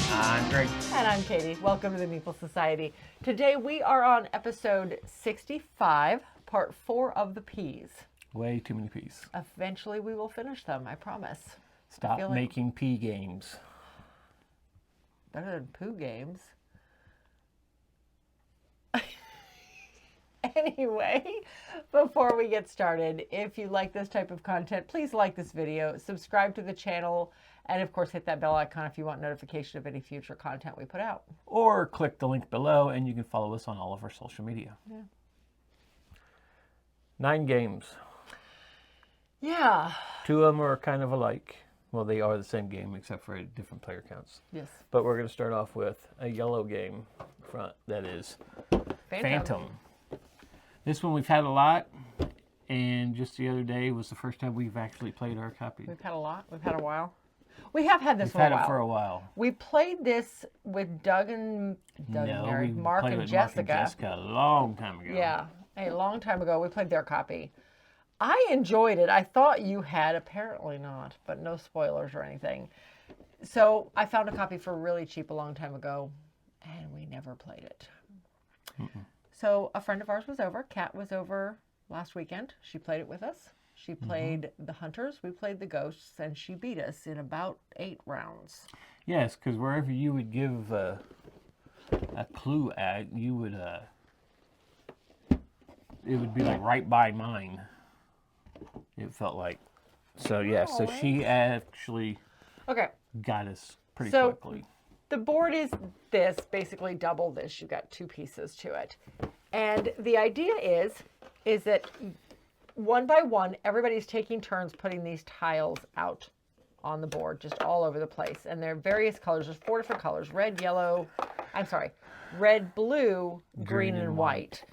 I'm Greg. And I'm Katie. Welcome to the Meeple Society. Today we are on episode 65, part 4 of the P's. Way too many P's. Eventually we will finish them, I promise. Stop making P games. Better than poo games. Anyway, before we get started, if you like this type of content, please like this video, subscribe to the channel, and of course hit that bell icon if you want notification of any future content we put out. Or click the link below and you can follow us on all of our social media. Yeah. 9 games. Yeah. 2 of them are kind of alike. Well, they are the same game except for different player counts. Yes. But we're going to start off with a yellow game front that is Phantom. This one we've had a lot, and just the other day was the first time we've actually played our copy. We've had a lot. We've had a while. We have had this We've had it for a while. We played this with Mark and Jessica. Mark and Jessica a long time ago. Yeah, a long time ago. We played their copy. I enjoyed it. I thought you had. Apparently not, but no spoilers or anything. So I found a copy for really cheap a long time ago, and we never played it. Mm-mm. So a friend of ours was over. Kat was over last weekend. She played it with us. She played the Hunters. We played the Ghosts, and she beat us in about 8 rounds. Yes, because wherever you would give a clue at, you would it would be like right by mine. It felt like. So yeah, so she actually got us pretty quickly. The board is this, basically double this. You've got 2 pieces to it. And the idea is that one by one, everybody's taking turns putting these tiles out on the board, just all over the place. And they're various colors. There's 4 different colors: red, blue, green, and white.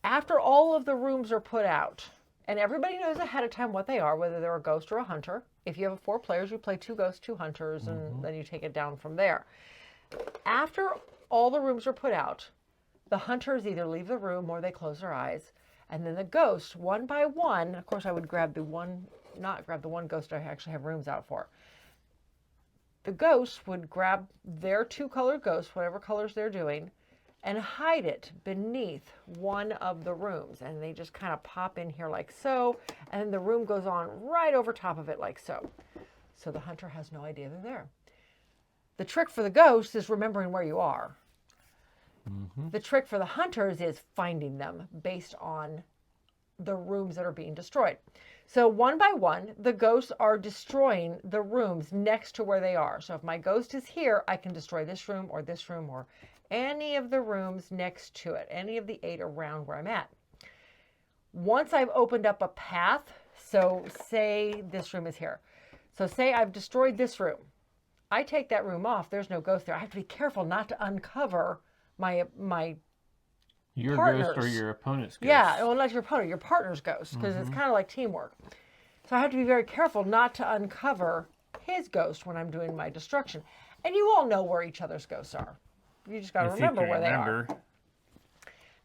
After all of the rooms are put out, and everybody knows ahead of time what they are, whether they're a ghost or a hunter. If you have 4 players, you play 2 ghosts, 2 hunters, and then you take it down from there. After all the rooms are put out, the hunters either leave the room or they close their eyes. And then the ghosts, one by one, of course I would not grab the one ghost I actually have rooms out for. The ghosts would grab their 2 colored ghosts, whatever colors they're doing, and hide it beneath one of the rooms. And they just kind of pop in here like so, and then the room goes on right over top of it like so. So the hunter has no idea they're there. The trick for the ghost is remembering where you are. The trick for the hunters is finding them based on the rooms that are being destroyed. So one by one, the ghosts are destroying the rooms next to where they are. So if my ghost is here, I can destroy this room or any of the rooms next to it, any of the 8 around where I'm at. Once I've opened up a path, so say this room is here. So say I've destroyed this room. I take that room off. There's no ghost there. I have to be careful not to uncover your partners. Ghost or your opponent's ghost. Yeah, well, not your opponent, your partner's ghost, because it's kind of like teamwork. So I have to be very careful not to uncover his ghost when I'm doing my destruction. And you all know where each other's ghosts are. You just got to remember where they are.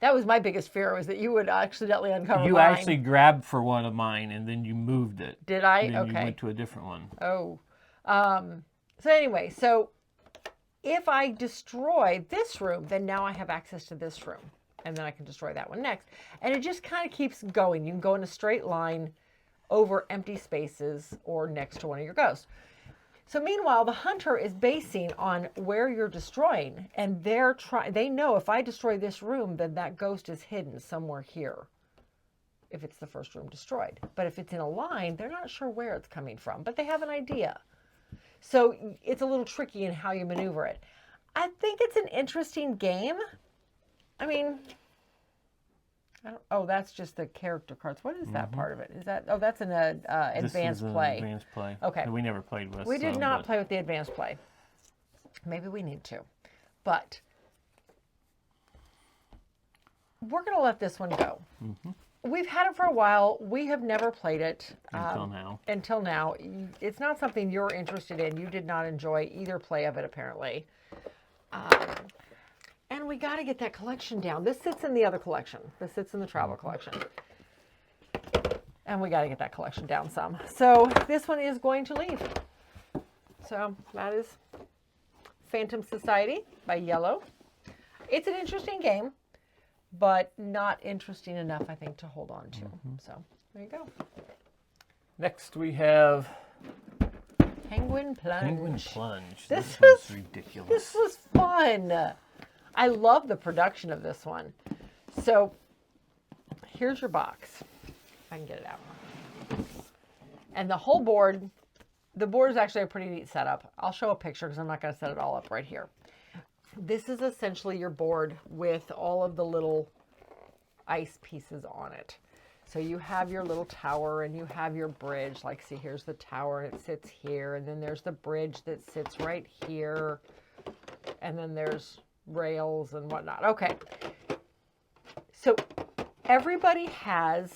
That was my biggest fear, was that you would accidentally uncover mine. You actually grabbed for one of mine and then you moved it. Did I? And then okay. You went to a different one. Oh. So anyway, so if I destroy this room, then now I have access to this room. And then I can destroy that one next. And it just kind of keeps going. You can go in a straight line over empty spaces or next to one of your ghosts. So meanwhile, the hunter is basing on where you're destroying. And they know if I destroy this room, then that ghost is hidden somewhere here, if it's the first room destroyed. But if it's in a line, they're not sure where it's coming from, but they have an idea. So it's a little tricky in how you maneuver it. I think it's an interesting game. I mean, that's just the character cards. What is that part of it? Is that, that's an advanced play. Advanced play. Okay. We never played with. We did not play with the advanced play. Maybe we need to. But we're going to let this one go. We've had it for a while. We have never played it. Until now. It's not something you're interested in. You did not enjoy either play of it, apparently. And we got to get that collection down. This sits in the other collection. This sits in the travel collection. And we got to get that collection down some. So this one is going to leave. So that is Phantom Society by Yellow. It's an interesting game, but not interesting enough, I think, to hold on to. So there you go. Next we have Penguin Plunge. Penguin Plunge. This was ridiculous. This was fun. I love the production of this one. So here's your box. If I can get it out. And the whole board, the board is actually a pretty neat setup. I'll show a picture because I'm not going to set it all up right here. This is essentially your board with all of the little ice pieces on it. So you have your little tower and you have your bridge. Like, see, here's the tower and it sits here. And then there's the bridge that sits right here. And then there's rails and whatnot. Okay. So everybody has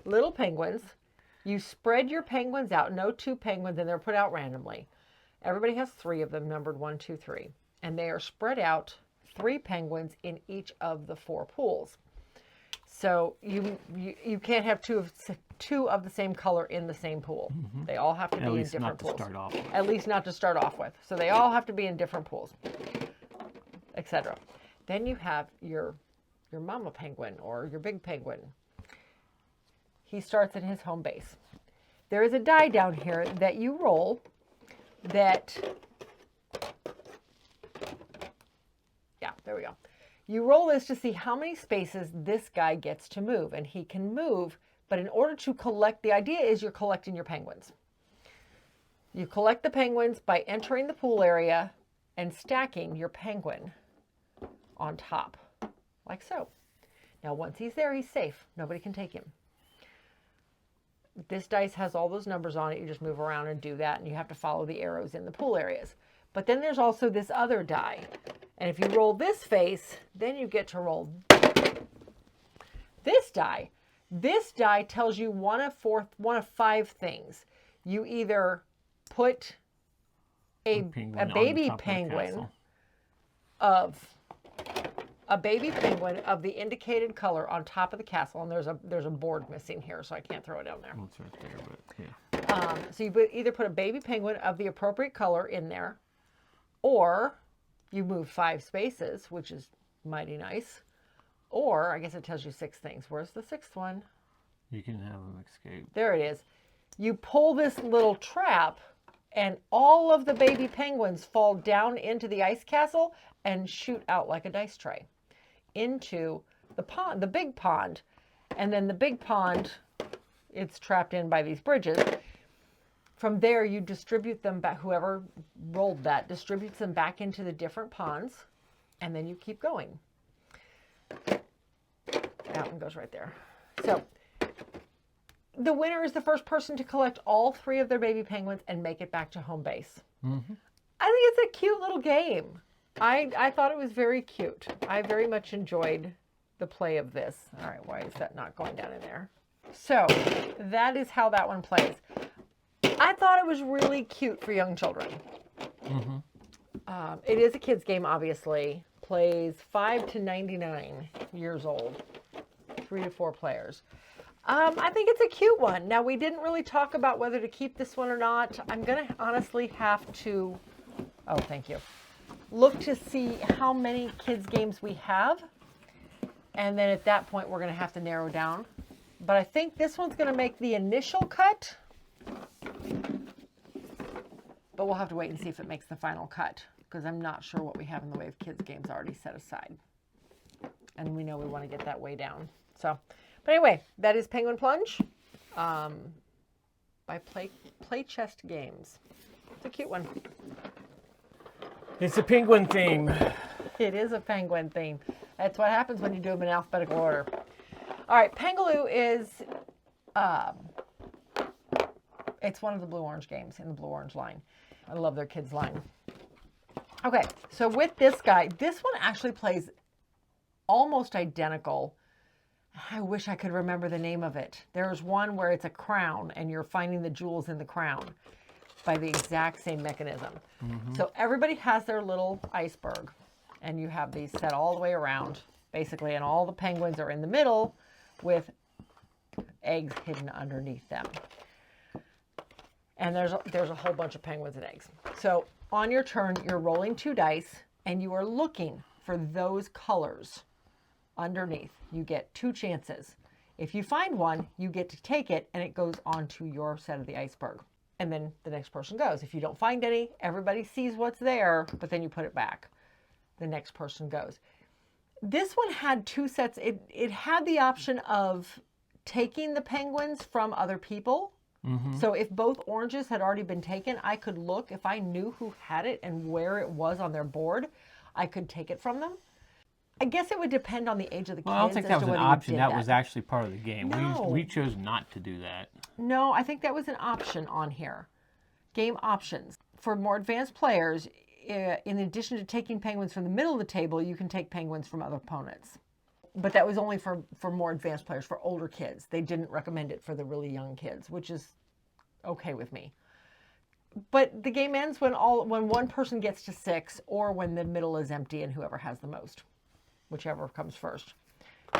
little penguins. You spread your penguins out. No two penguins, and they're put out randomly. Everybody has 3 of them, numbered 1, 2, 3. And they are spread out, 3 penguins in each of the 4 pools. So you can't have two of the same color in the same pool. They all have to be in different pools. At least not to start off with. So they all have to be in different pools, etc. Then you have your mama penguin or your big penguin. He starts at his home base. There is a die down here that you roll that, yeah, there we go. You roll this to see how many spaces this guy gets to move, and he can move, but in order to collect, the idea is you're collecting your penguins. You collect the penguins by entering the pool area and stacking your penguin on top, like so. Now, once he's there, he's safe. Nobody can take him. This dice has all those numbers on it. You just move around and do that, and you have to follow the arrows in the pool areas. But then there's also this other die. And if you roll this face, then you get to roll this die. This die tells you one of 5 things. You either put a baby penguin of the indicated color on top of the castle, and there's a board missing here, so I can't throw it down there. Well, it's right there, but yeah. So you either put a baby penguin of the appropriate color in there, or you move 5 spaces, which is mighty nice. Or I guess it tells you 6 things. Where's the 6th one? You can have them escape. There it is. You pull this little trap, and all of the baby penguins fall down into the ice castle and shoot out like a dice tray into the pond, the big pond. And then the big pond, it's trapped in by these bridges. From there, you distribute them back. Whoever rolled that distributes them back into the different ponds, and then you keep going. That one goes right there. So the winner is the first person to collect all 3 of their baby penguins and make it back to home base. I think it's a cute little game. I thought it was very cute. I very much enjoyed the play of this. All right, why is that not going down in there? So that is how that one plays. I thought it was really cute for young children. It is a kid's game, obviously. Plays 5 to 99 years old. 3 to 4 players. I think it's a cute one. Now, we didn't really talk about whether to keep this one or not. I'm going to honestly have to, oh, thank you, look to see how many kids' games we have. And then at that point, we're going to have to narrow down. But I think this one's going to make the initial cut. But we'll have to wait and see if it makes the final cut, because I'm not sure what we have in the way of kids' games already set aside. And we know we want to get that way down. So, but anyway, that is Penguin Plunge by Play Chest Games. It's a cute one. It's a penguin theme. It is a penguin theme. That's what happens when you do them in alphabetical order. All right, Pengoloo is, it's one of the blue-orange games in the blue-orange line. I love their kids line. Okay, so with this guy, this one actually plays almost identical. I wish I could remember the name of it. There's one where it's a crown and you're finding the jewels in the crown by the exact same mechanism. So everybody has their little iceberg, and you have these set all the way around, basically, and all the penguins are in the middle with eggs hidden underneath them. And there's a whole bunch of penguins and eggs. So on your turn, you're rolling 2 dice, and you are looking for those colors underneath. You get 2 chances. If you find one, you get to take it, and it goes onto your set of the iceberg. And then the next person goes. If you don't find any, everybody sees what's there, but then you put it back. The next person goes. This one had 2 sets. It had the option of taking the penguins from other people. So if both oranges had already been taken, I could look. If I knew who had it and where it was on their board, I could take it from them. I guess it would depend on the age of the kids. Well, I don't think that was an option. That was actually part of the game. No. We chose not to do that. No, I think that was an option on here. Game options. For more advanced players, in addition to taking penguins from the middle of the table, you can take penguins from other opponents. But that was only for more advanced players, for older kids. They didn't recommend it for the really young kids, which is okay with me. But the game ends when one person gets to 6, or when the middle is empty and whoever has the most, whichever comes first.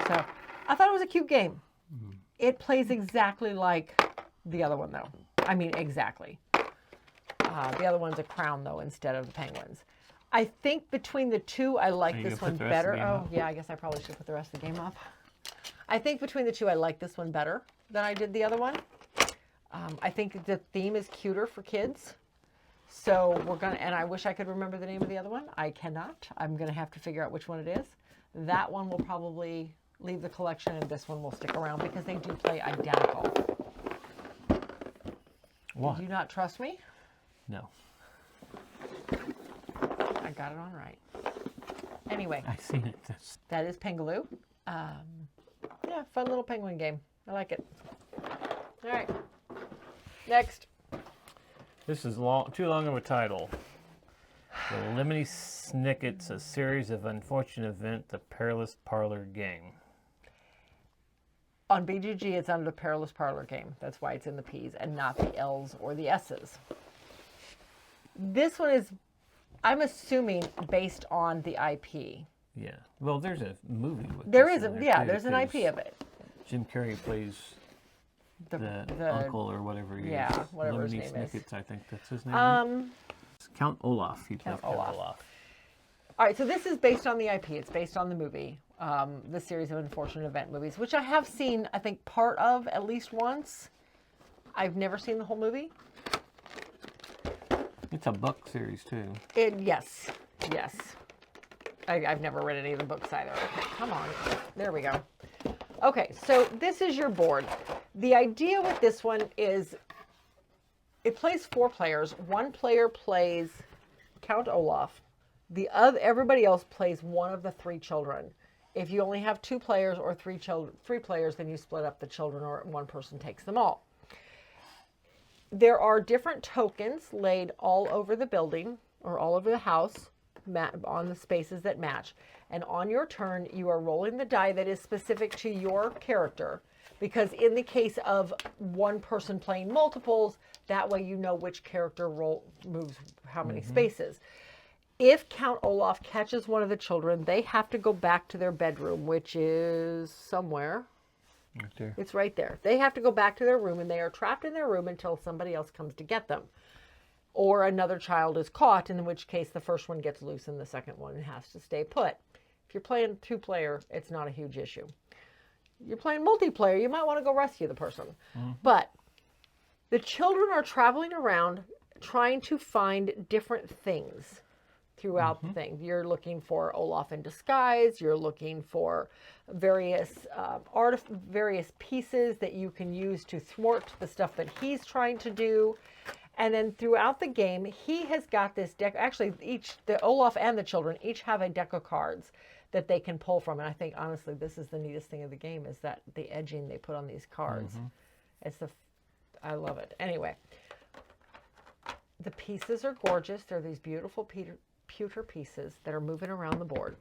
So I thought it was a cute game. It plays exactly like the other one, though. I mean, exactly. The other one's a crown, though, instead of the penguins. I think between the 2, I like this one better. Oh, yeah, I guess I probably should put the rest of the game up. I think between the 2, I like this one better than I did the other one. I think the theme is cuter for kids. So we're going to, and I wish I could remember the name of the other one. I cannot. I'm going to have to figure out which one it is. That one will probably leave the collection, and this one will stick around because they do play identical. What? Do you not trust me? No. I got it on right. Anyway. I've seen it. That is Pengoloo. Yeah, fun little penguin game. I like it. All right. Next. This is too long of a title. The Lemony Snicket's A Series of Unfortunate Events, the Perilous Parlor Game. On BGG, it's under the Perilous Parlor Game. That's why it's in the P's and not the L's or the S's. This one is, I'm assuming, based on the IP. Yeah. Well, there's a movie with There this is, in there yeah, too, there's an IP of it. Jim Carrey plays the uncle or whatever he is. Yeah, whatever his Lemony name Snicket's, I think that's his name. Count Olaf. Count Olaf. All right, so this is based on the IP. It's based on the movie, the series of Unfortunate Event movies, which I have seen, I think, part of at least once. I've never seen the whole movie. It's a book series, too. Yes. I've never read any of the books either. Okay, come on. There we go. Okay, so this is your board. The idea with this one is it plays 4 players. 1 player plays Count Olaf. Everybody else plays one of the 3 children. If you only have 2 players or 3 players, then you split up the children, or one person takes them all. There are different tokens laid all over the building or all over the house on the spaces that match. And on your turn, you are rolling the die that is specific to your character. Because in the case of one person playing multiples, that way you know which character moves how many spaces. If Count Olaf catches one of the children, they have to go back to their bedroom, which is somewhere. Right there. It's right there. They have to go back to their room, and they are trapped in their room until somebody else comes to get them. Or another child is caught, in which case the first one gets loose and the second one has to stay put. If you're playing 2-player, it's not a huge issue. You're playing multiplayer, you might want to go rescue the person. But the children are traveling around trying to find different things throughout the thing. You're looking for Olaf in disguise. You're looking for various various pieces that you can use to thwart the stuff that he's trying to do. And then throughout the game, he has got this deck. Actually, the Olaf and the children each have a deck of cards that they can pull from. And I think, honestly, this is the neatest thing of the game, is that the edging they put on these cards. I love it. Anyway, the pieces are gorgeous. They're these beautiful pewter pieces that are moving around the board.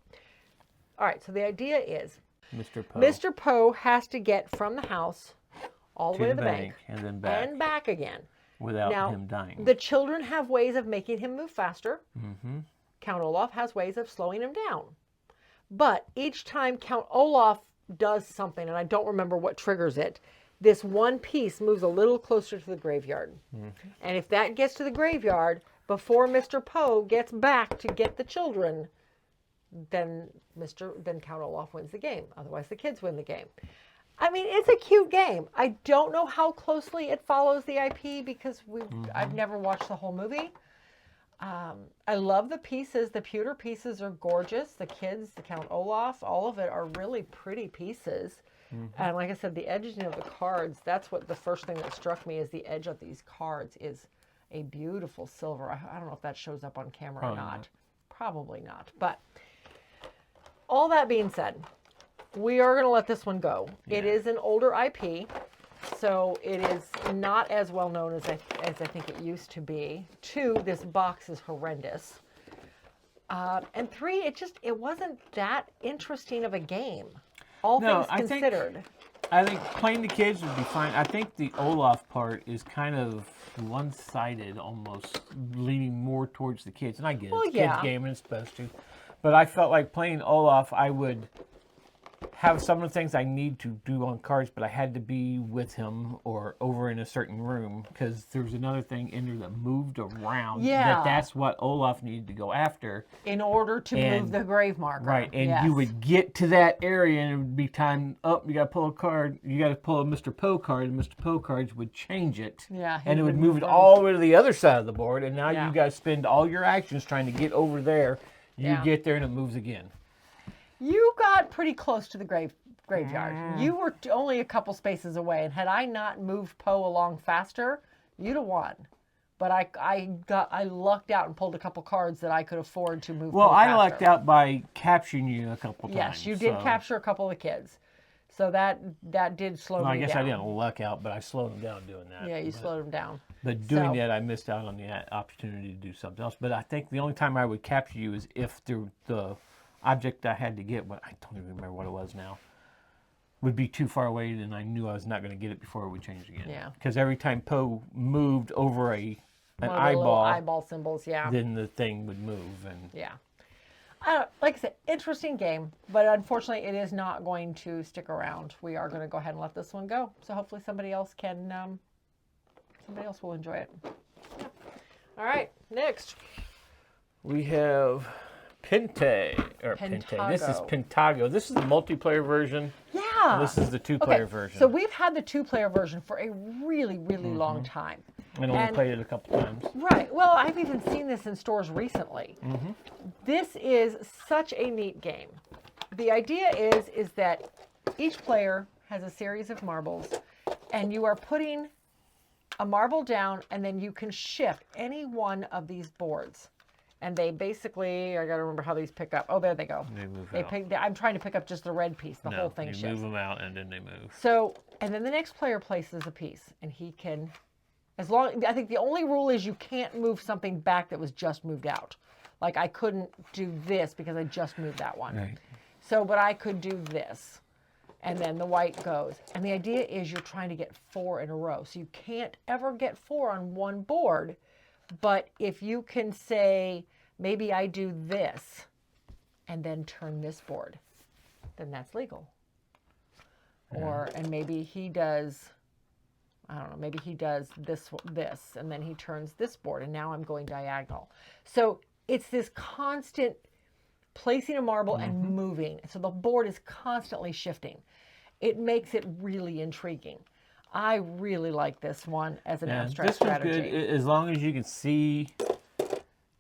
All right, so the idea is Mr. Poe has to get from the house all the way to the bank and then back again. Without him dying. The children have ways of making him move faster. Count Olaf has ways of slowing him down. But each time Count Olaf does something, and I don't remember what triggers it, this one piece moves a little closer to the graveyard. And if that gets to the graveyard before Mr. Poe gets back to get the children, then Count Olaf wins the game. Otherwise, the kids win the game. I mean, it's a cute game. I don't know how closely it follows the IP because I've never watched the whole movie. I love the pieces. The pewter pieces are gorgeous. The kids, the Count Olaf, all of it are really pretty pieces. And like I said, the edging of the cards, that's what the first thing that struck me is the edge of these cards is a beautiful silver. I don't know if that shows up on camera or not. Probably not. But all that being said, we are going to let this one go. Yeah. It is an older IP, so it is not as well known as I think it used to be. 2, this box is horrendous. And 3, it wasn't that interesting of a game. All things considered. I think playing the kids would be fine. I think the Olaf part is kind of one-sided, almost leaning more towards the kids. And I get it. It's a kids game and it's supposed to. But I felt like playing Olaf, I would have some of the things I need to do on cards, but I had to be with him or over in a certain room because there's another thing in there that moved around. Yeah. That's what Olaf needed to go after. In order to move the grave marker. Right, and you would get to that area and it would be time up. You got to pull a card. You got to pull a Mr. Poe card, and Mr. Poe cards would change it. Yeah. And it would move it all the way to the other side of the board, and now you got to spend all your actions trying to get over there. You get there and it moves again. You got pretty close to the graveyard. You were only a couple spaces away, and had I not moved Poe along faster, you'd have won. But I lucked out and pulled a couple cards that I could afford to move. Poe faster. I lucked out by capturing you a couple times. Yes, you did capture a couple of kids, so that did slow me down. I guess I didn't luck out, but I slowed them down doing that. Yeah, you slowed them down. But doing that, I missed out on the opportunity to do something else. But I think the only time I would capture you is if the object I had to get, but I don't even remember what it was now, would be too far away, and I knew I was not going to get it before it would change again. Yeah. Because every time Poe moved over an eyeball symbols, then the thing would move. And yeah. Like I said, interesting game, but unfortunately it is not going to stick around. We are going to go ahead and let this one go. So hopefully somebody else will enjoy it. Yeah. All right, next. We have Pente, or Pente. This is Pentago. This is the multiplayer version. Yeah. This is the two-player version. So we've had the two-player version for a really, really long time. And only played it a couple times. Right. Well, I've even seen this in stores recently. This is such a neat game. The idea is that each player has a series of marbles, and you are putting a marble down, and then you can shift any one of these boards. And they basically, I got to remember how these pick up. Oh, there they go. They move out. I'm trying to pick up just the red piece. The whole thing shifts. You move them out, and then they move. So, and then the next player places a piece, and he can, I think the only rule is you can't move something back that was just moved out. Like I couldn't do this because I just moved that one. Right. So, but I could do this. And then the white goes. And the idea is you're trying to get 4 in a row. So you can't ever get 4 on one board. But if you can say, maybe I do this and then turn this board, then that's legal. Or, and maybe he does, I don't know, maybe he does this, and then he turns this board, and now I'm going diagonal. So it's this constant placing a marble and moving. So the board is constantly shifting. It makes it really intriguing. I really like this one as an abstract strategy. This is good as long as you can see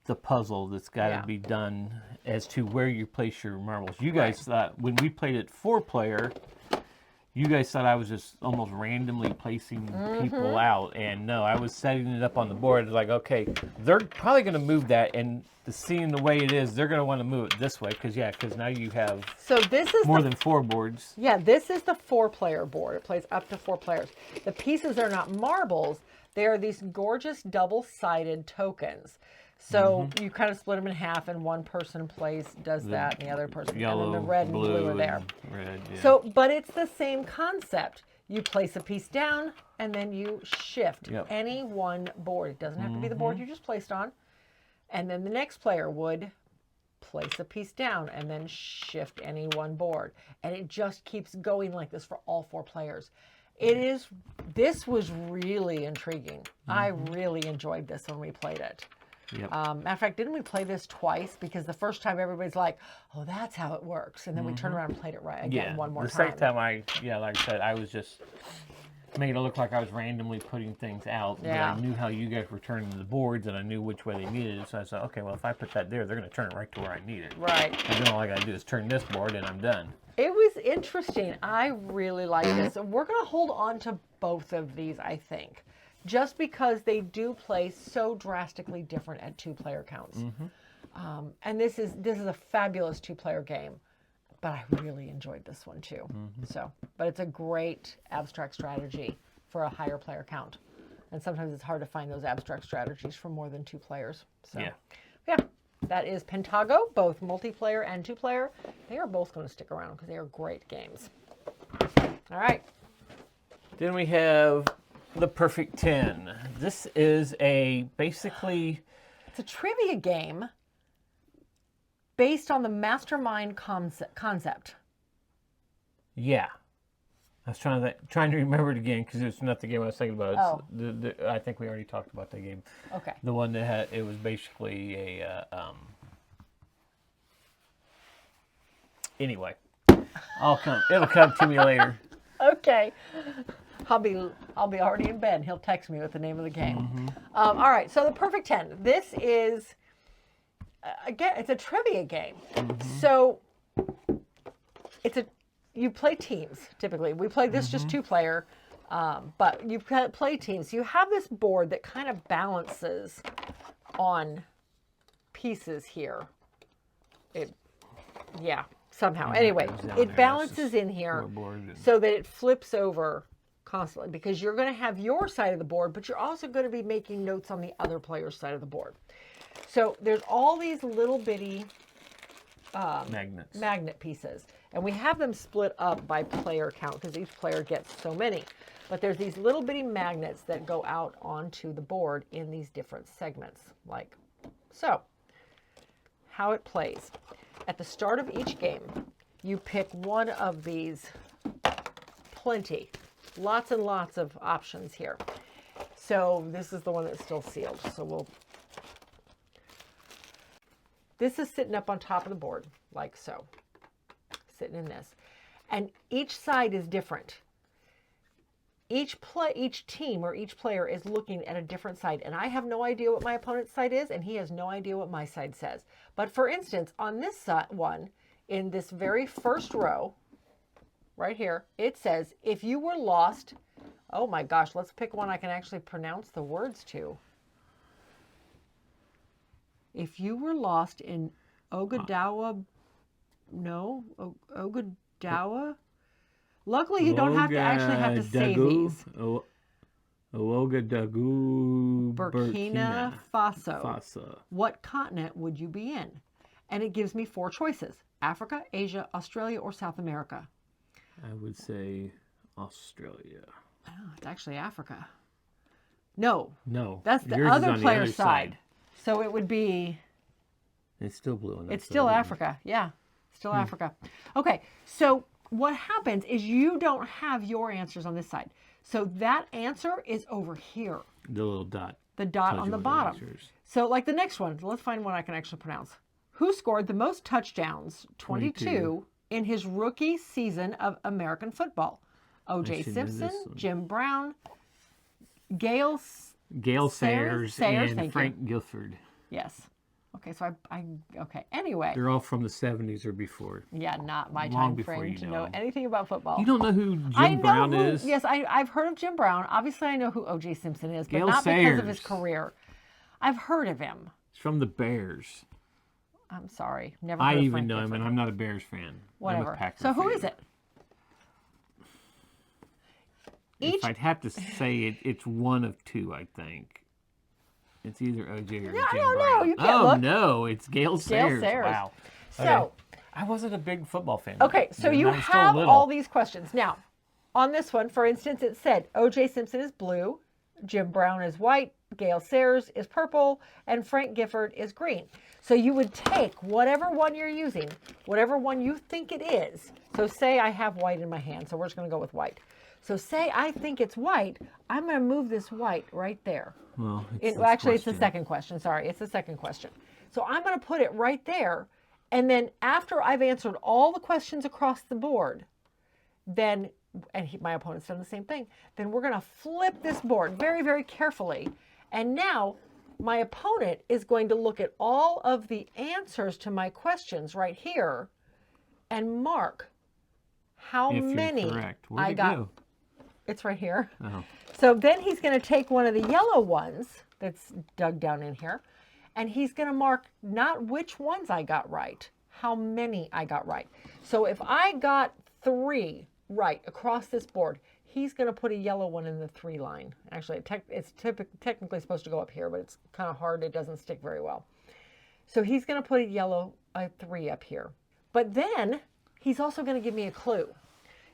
the puzzle that's got to be done as to where you place your marbles. You guys thought, when we played it 4-player, you guys thought I was just almost randomly placing people out. And no, I was setting it up on the board. It's like, okay, they're probably going to move that. And seeing the way it is, they're going to want to move it this way. Because now you have more than 4 boards. Yeah, this is the 4-player board. It plays up to 4 players. The pieces are not marbles. They are these gorgeous double-sided tokens. So you kind of split them in half, and one person does that, and the other person, yellow, and then the red and blue are there. Red, yeah. So, but it's the same concept. You place a piece down, and then you shift any one board. It doesn't have to be the board you just placed on. And then the next player would place a piece down, and then shift any one board. And it just keeps going like this for all 4 players. This was really intriguing. I really enjoyed this when we played it. Yep. Matter of fact, didn't we play this twice? Because the first time everybody's like, oh, that's how it works. And then we turned around and played it again one more time. The second time like I said, I was just making it look like I was randomly putting things out. Yeah. But I knew how you guys were turning the boards, and I knew which way they needed it. So I said, okay, well, if I put that there, they're going to turn it right to where I need it. Right. And then all I got to do is turn this board, and I'm done. It was interesting. I really like this. And we're going to hold on to both of these, I think, just because they do play so drastically different at 2-player counts. And this is a fabulous 2-player game. But I really enjoyed this one too. But it's a great abstract strategy for a higher player count. And sometimes it's hard to find those abstract strategies for more than 2 players. So yeah, that is Pentago, both multiplayer and 2-player. They are both going to stick around because they are great games. All right. Then we have the Perfect 10. This is basically... It's a trivia game based on the mastermind concept. Yeah. I was trying to remember it again because it's not the game I was thinking about. It's I think we already talked about that game. Okay. The one that it was basically a... Anyway, it'll come to me later. Okay. I'll be already in bed. He'll text me with the name of the game. All right. So the Perfect 10. This is... Again, it's a trivia game. So you play teams typically. We play this just 2-player, but you play teams. You have this board that kind of balances on pieces here. Somehow. Anyway, it balances in here so that it flips over constantly because you're going to have your side of the board, but you're also going to be making notes on the other player's side of the board. So there's all these little bitty magnet pieces. And we have them split up by player count because each player gets so many. But there's these little bitty magnets that go out onto the board in these different segments. Like so. How it plays. At the start of each game, you pick one of these plenty. Lots and lots of options here. So this is the one that's still sealed. So this is sitting up on top of the board, like so. Sitting in this. And each side is different. Each team or each player is looking at a different side. And I have no idea what my opponent's side is, and he has no idea what my side says. But for instance, on this one, in this very first row, right here, it says, if you were lost, oh my gosh, let's pick one I can actually pronounce the words to. If you were lost in Ogadawa, luckily you don't have to actually have to say these. Ouagadougou, Burkina Faso. What continent would you be in? And it gives me 4 choices. Africa, Asia, Australia, or South America. I would say Australia. Oh, it's actually Africa. No. That's the Yours other is on player's the other side. So it would be... It's still blue on that It's side, still isn't it? Africa. Yeah, still Africa. Okay, so what happens is you don't have your answers on this side. So that answer is over here. The little dot. The dot on the bottom. So like the next one, let's find one I can actually pronounce. Who scored the most touchdowns, 22, in his rookie season of American football? O.J. Simpson, Jim Brown, Gale Sayers and Frank Gifford. Yes. Okay, so okay. Anyway. They're all from the 70s or before. Yeah, not my time frame to know anything about football. You don't know who Jim Brown is? Yes, I've heard of Jim Brown. Obviously, I know who O.J. Simpson is, but not Sayers. because of his career. I've heard of him. He's from the Bears. I'm sorry. Never heard of even Frank know him, Gifford. and I'm not a Bears fan. Whatever. I'm a Packers So who fan. is it? If I'd have to say it, it's one of two, I think. It's either OJ or Jim Brown. No, you can't look. Oh, no, it's Gale Sayers. Wow. So, okay. I wasn't a big football fan. Okay, so you have all these questions. Now, on this one, for instance, it said O.J. Simpson is blue, Jim Brown is white, Gale Sayers is purple, and Frank Gifford is green. So you would take whatever one you're using, whatever one you think it is. So say I have white in my hand, so we're just going to go with white. So say I think it's white, I'm going to move this white right there. Well, Actually, it's the second question. Sorry, it's the second question. So I'm going to put it right there. And then after I've answered all the questions across the board, then, my opponent's done the same thing, then we're going to flip this board very, very carefully. And now my opponent is going to look at all of the answers to my questions right here and mark how many I got. Go? It's right here. Oh. So then he's going to take one of the yellow ones that's dug down in here, and he's going to mark not which ones I got right, how many I got right. So if I got 3 right across this board, he's going to put a yellow one in the 3 line. Actually, it's technically supposed to go up here, but it's kind of hard. It doesn't stick very well. So he's going to put a 3 up here. But then he's also going to give me a clue.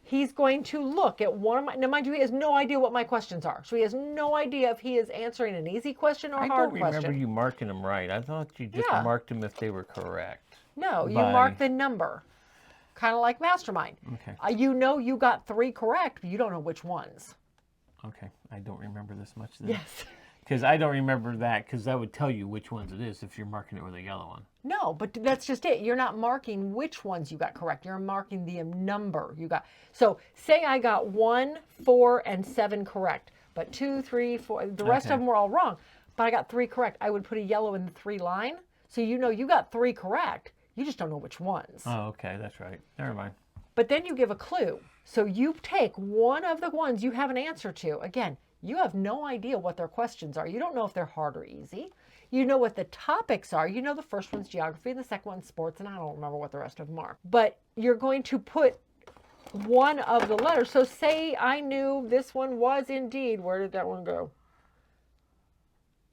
He's going to look at one of my, now mind you, he has no idea what my questions are. So he has no idea if he is answering an easy question or a hard question. I don't remember you marking them right. I thought you just marked them if they were correct. No, you mark the number. Kind of like Mastermind. Okay. You know you got 3 correct, but you don't know which ones. Okay. I don't remember this much then. Yes. Because I don't remember that, because that would tell you which ones it is if you're marking it with a yellow one. No, but that's just it. You're not marking which ones you got correct. You're marking the number you got. So say I got 1, 4, and 7 correct, but 2, 3, 4, the rest of them were all wrong, but I got 3 correct. I would put a yellow in the 3 line. So you know you got 3 correct. You just don't know which ones. Oh, okay. That's right. Never mind. But then you give a clue. So you take one of the ones you have an answer to. Again, you have no idea what their questions are. You don't know if they're hard or easy. You know what the topics are. You know the first one's geography and the second one's sports, and I don't remember what the rest of them are. But you're going to put one of the letters. So say I knew this one was indeed, where did that one go?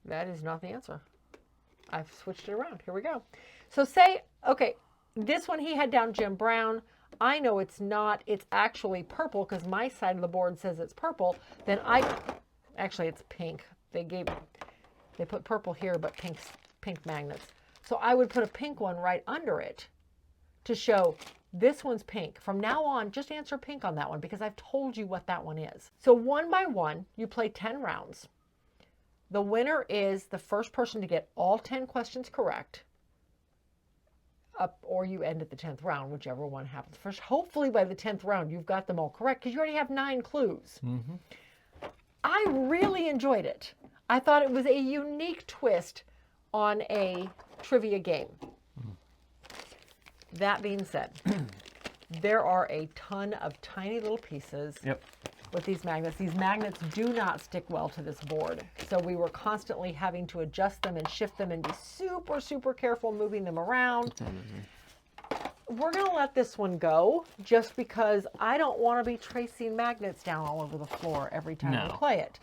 That is not the answer. I've switched it around. Here we go. So say, okay, this one he had down Jim Brown. I know it's not, it's actually purple because my side of the board says it's purple. Then actually it's pink. They put purple here, but pink magnets. So I would put a pink one right under it to show this one's pink. From now on, just answer pink on that one because I've told you what that one is. So one by one, you play 10 rounds. The winner is the first person to get all 10 questions correct. Or you end at the 10th round, whichever one happens first. Hopefully by the 10th round, you've got them all correct because you already have 9 clues. Mm-hmm. I really enjoyed it. I thought it was a unique twist on a trivia game. That being said, there are a ton of tiny little pieces with these magnets. These magnets do not stick well to this board. So we were constantly having to adjust them and shift them and be super, super careful moving them around. We're going to let this one go just because I don't want to be tracing magnets down all over the floor every time we play it.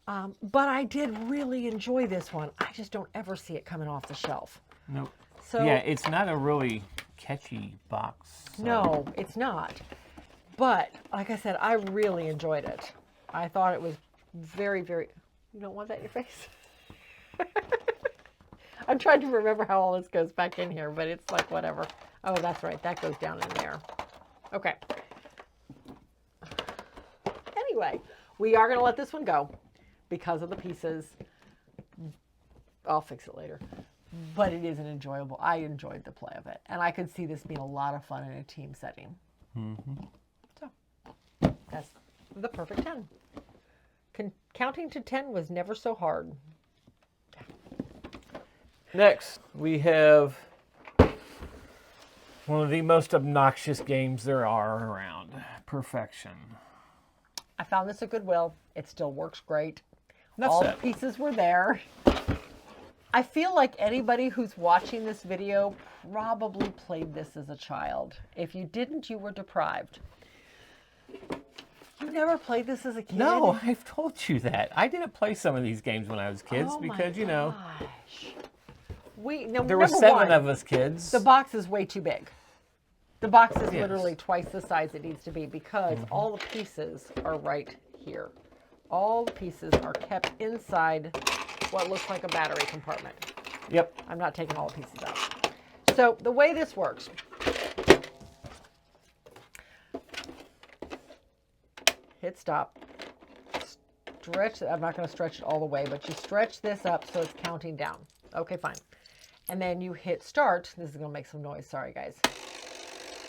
But I did really enjoy this one. I just don't ever see it coming off the shelf. Nope. So, yeah, it's not a really catchy box. So. No, it's not. But, like I said, I really enjoyed it. I thought it was very, very... You don't want that in your face? I'm trying to remember how all this goes back in here, but it's like whatever. Oh, that's right. That goes down in there. Okay. Anyway, we are going to let this one go because of the pieces. I'll fix it later. But it is an enjoyable... I enjoyed the play of it. And I could see this being a lot of fun in a team setting. Mm-hmm. So, that's the perfect 10. Counting to 10 was never so hard. Next, we have one of the most obnoxious games there are around. Perfection. I found this at Goodwill. It still works great. All the pieces were there. I feel like anybody who's watching this video probably played this as a child. If you didn't, you were deprived. You never played this as a kid? No, I've told you that. I didn't play some of these games when I was kids because, you know, there were 7 of us kids. The box is way too big. The box is literally twice the size it needs to be because all the pieces are right here. All the pieces are kept inside what looks like a battery compartment. Yep. I'm not taking all the pieces out. So the way this works, hit stop. Stretch, I'm not going to stretch it all the way, but you stretch this up so it's counting down. Okay, fine. And then you hit start. This is going to make some noise. Sorry, guys.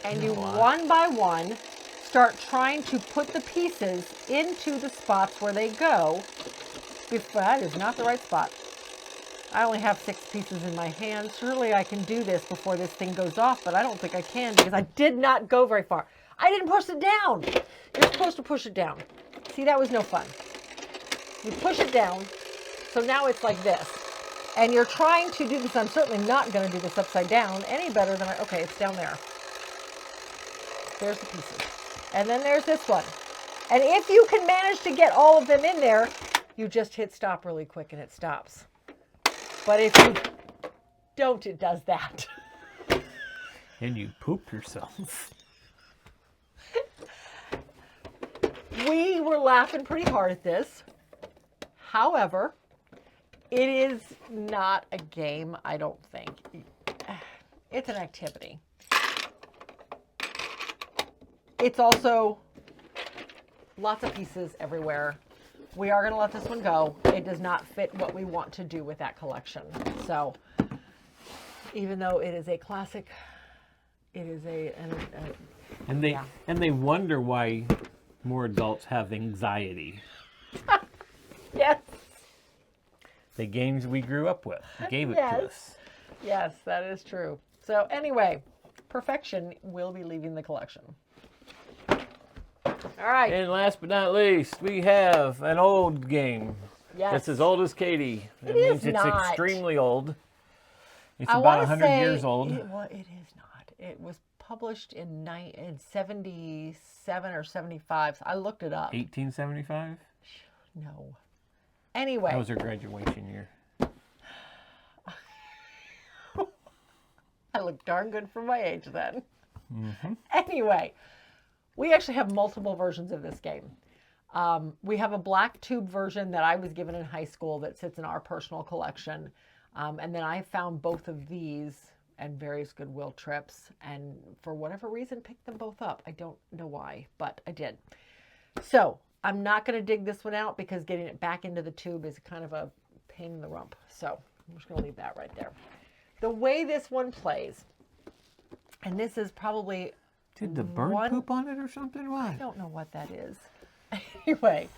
And you, one by one, start trying to put the pieces into the spots where they go. That is not the right spot. I only have 6 pieces in my hand. Surely I can do this before this thing goes off, but I don't think I can because I did not go very far. I didn't push it down. You're supposed to push it down. See, that was no fun. You push it down, so now it's like this. And you're trying to do this. I'm certainly not going to do this upside down any better than okay, it's down there. There's the pieces. And then there's this one. And if you can manage to get all of them in there, you just hit stop really quick and it stops. But if you don't, it does that. And you poop yourself. We were laughing pretty hard at this. However, it is not a game, I don't think. It's an activity. It's also lots of pieces everywhere. We are going to let this one go. It does not fit what we want to do with that collection. So, even though it is a classic, it is and they wonder why more adults have anxiety. Yes. The games we grew up with gave it to us. Yes, that is true. So anyway, Perfection will be leaving the collection. All right. And last but not least, we have an old game. Yes. That's as old as Katie. It means is it's not. extremely old. It's I about wanna 100 say years old. Well, it is not. It was published in 77 or 75. So I looked it up. 1875? No. Anyway. That was her graduation year. I look darn good for my age then. Mm-hmm. Anyway, we actually have multiple versions of this game. We have a black tube version that I was given in high school that sits in our personal collection. And then I found both of these and various Goodwill trips, and for whatever reason picked them both up. I don't know why, but I did. So I'm not going to dig this one out because getting it back into the tube is kind of a pain in the rump. So I'm just going to leave that right there. The way this one plays, and this is probably... Did the bird poop on it or something? Why? I don't know what that is. Anyway.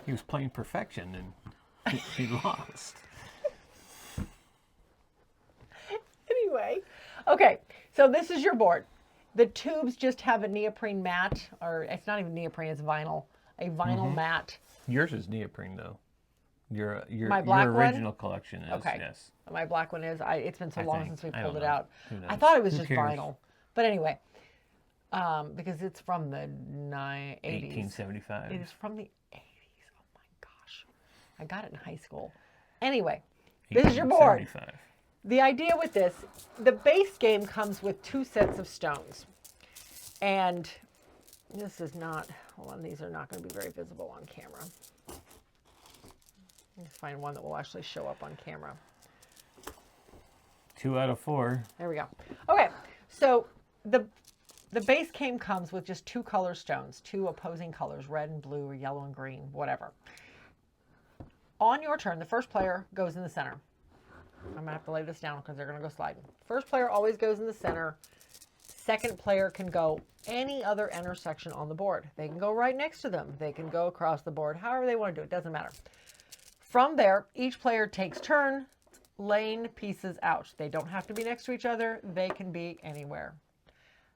He was playing Perfection and he lost. Anyway. Okay, so this is your board. The tubes just have a neoprene mat, or it's not even neoprene, it's vinyl. A vinyl mat. Yours is neoprene, though. Your black original one? collection is, Okay. yes. My black one is. It's been so long since we pulled it out. Who knows? I thought it was Who just cares? vinyl. But anyway, because it's from the 80s. 1875. It is from the 80s. Oh my gosh. I got it in high school. Anyway, this is your board. 1875. The idea with this, the base game comes with 2 sets of stones. And this is not, hold on, these are not going to be very visible on camera. Let's find one that will actually show up on camera. 2 out of 4. There we go. Okay, so the base game comes with just 2 color stones, 2 opposing colors, red and blue or yellow and green, whatever. On your turn, the first player goes in the center. I'm going to have to lay this down because they're going to go sliding. First player always goes in the center. Second player can go any other intersection on the board. They can go right next to them. They can go across the board, however they want to do it. Doesn't matter. From there, each player takes turn laying pieces out. They don't have to be next to each other. They can be anywhere.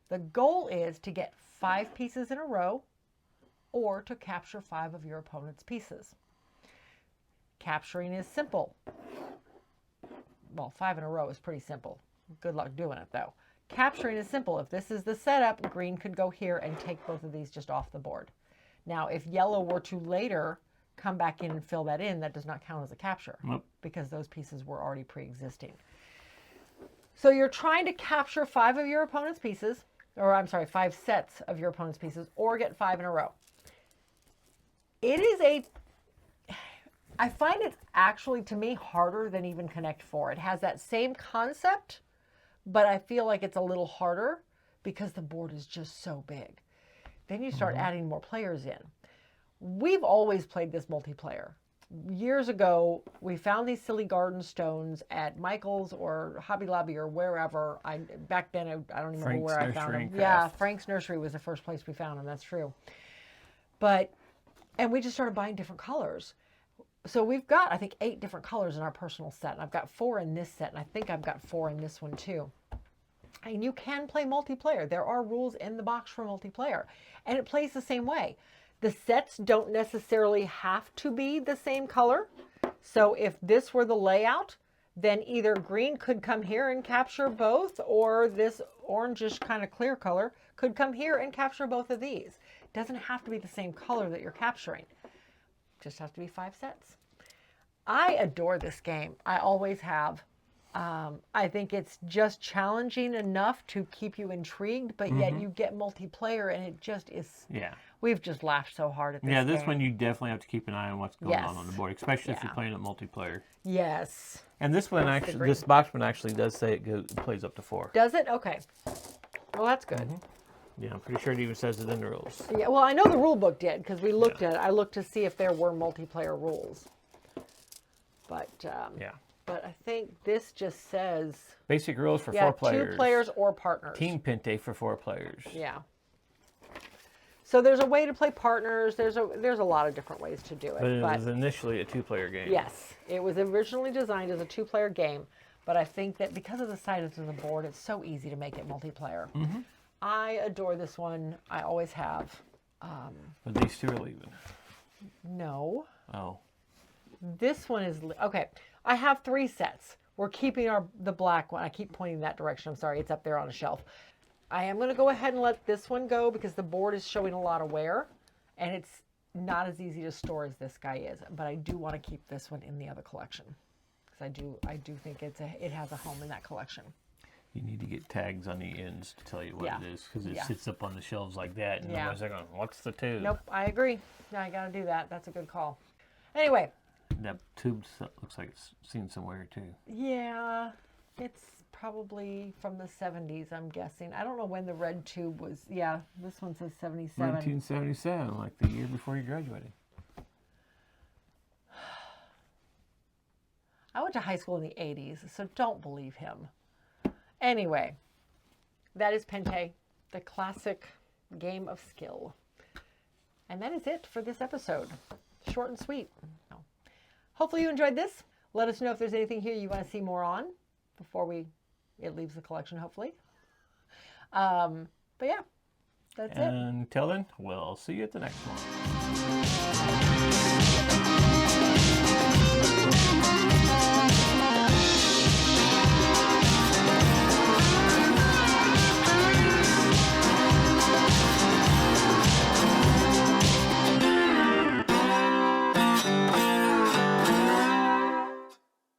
The goal is to get 5 pieces in a row or to capture 5 of your opponent's pieces. Capturing is simple. Well, 5 in a row is pretty simple. Good luck doing it, though. Capturing is simple. If this is the setup, green could go here and take both of these just off the board. Now, if yellow were to later come back in and fill that in, that does not count as a capture because those pieces were already pre-existing. So you're trying to capture 5 of your opponent's pieces, or I'm sorry, 5 sets of your opponent's pieces, or get 5 in a row. It is I find it actually, to me, harder than even Connect 4. It has that same concept, but I feel like it's a little harder because the board is just so big. then you start adding more players in. We've always played this multiplayer. Years ago, we found these silly garden stones at Michael's or Hobby Lobby or wherever. Back then, I don't even remember where I found them. Yeah, Frank's Nursery was the first place we found them. That's true. And we just started buying different colors. So we've got, I think, 8 different colors in our personal set. And I've got 4 in this set, and I think I've got 4 in this one too. And you can play multiplayer. There are rules in the box for multiplayer, and it plays the same way. The sets don't necessarily have to be the same color. So if this were the layout, then either green could come here and capture both, or this orangish kind of clear color could come here and capture both of these. It doesn't have to be the same color that you're capturing. It just has to be 5 sets. I adore this game. I always have. I think it's just challenging enough to keep you intrigued, but yet you get multiplayer, and it just is. Yeah. We've just laughed so hard at this. Yeah, this game. one you definitely have to keep an eye on what's going on the board, especially if you're playing it multiplayer. Yes. And this one actually, this box one actually does say it plays up to 4. Does it? Okay. Well, that's good. Yeah, I'm pretty sure it even says it in the rules. Yeah. Well, I know the rule book did because we looked at it. I looked to see if there were multiplayer rules. But But I think this just says basic rules for 4 players. 2 players or partners. Team Pente for 4 players. Yeah. So there's a way to play partners. There's a lot of different ways to do it. But it was initially a 2-player game. Yes, it was originally designed as a 2-player game, but I think that because of the size of the board, it's so easy to make it multiplayer. I adore this one. I always have. But these 2 are leaving. No. Oh. This one is okay. I have 3 sets. We're keeping the black one. I keep pointing that direction. I'm sorry. It's up there on a shelf. I am going to go ahead and let this one go because the board is showing a lot of wear, and it's not as easy to store as this guy is. But I do want to keep this one in the other collection because I do think it has a home in that collection. You need to get tags on the ends to tell you what it is because it sits up on the shelves like that, and otherwise they're going, "What's the tube?" Nope, I agree. No, I got to do that. That's a good call. Anyway. That tube looks like it's seen somewhere too. Yeah, it's probably from the 70s, I'm guessing. I don't know when the red tube was. Yeah, this one says 77. 1977, like the year before you graduated. I went to high school in the 80s, so don't believe him. Anyway, that is Pente, the classic game of skill. And that is it for this episode. Short and sweet. Hopefully you enjoyed this. Let us know if there's anything here you want to see more on before it leaves the collection, hopefully. But yeah, that's it. Until then, we'll see you at the next one.